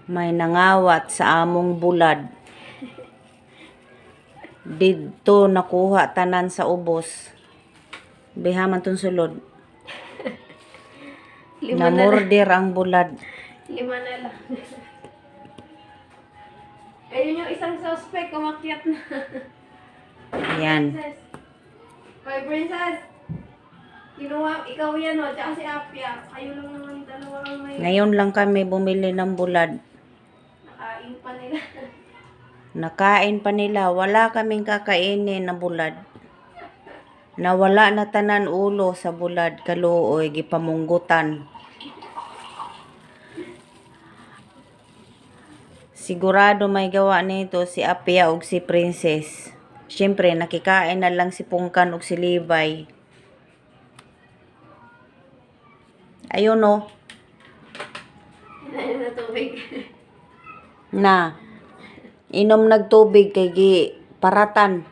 May nangawat sa among bulad. Didto nakuha tanan sa ubos. Bihaman tong sulod. Namurder ang bulad. 5 na lang. Ayun yung isang suspect, umakyat na. Yan. Princess. Hoy, Princess. Kinuha, ikaw yan o, tsaka si Apia. Kayo lang naman dalawa ang may Ngayon lang kami bumili ng bulad. nakain pa nila. Nakain pa nila. Wala kaming kakainin na bulad. Nawala na tanan ulo sa bulad. Kaluoy, gipamunggutan. Sigurado may gawa nito si Apia ug si Princess. Siyempre, nakikain na lang si Pungkan ug si Libay. Ayun o. Ayun na tubig. Na. Inom nagtubig kay gi paratan.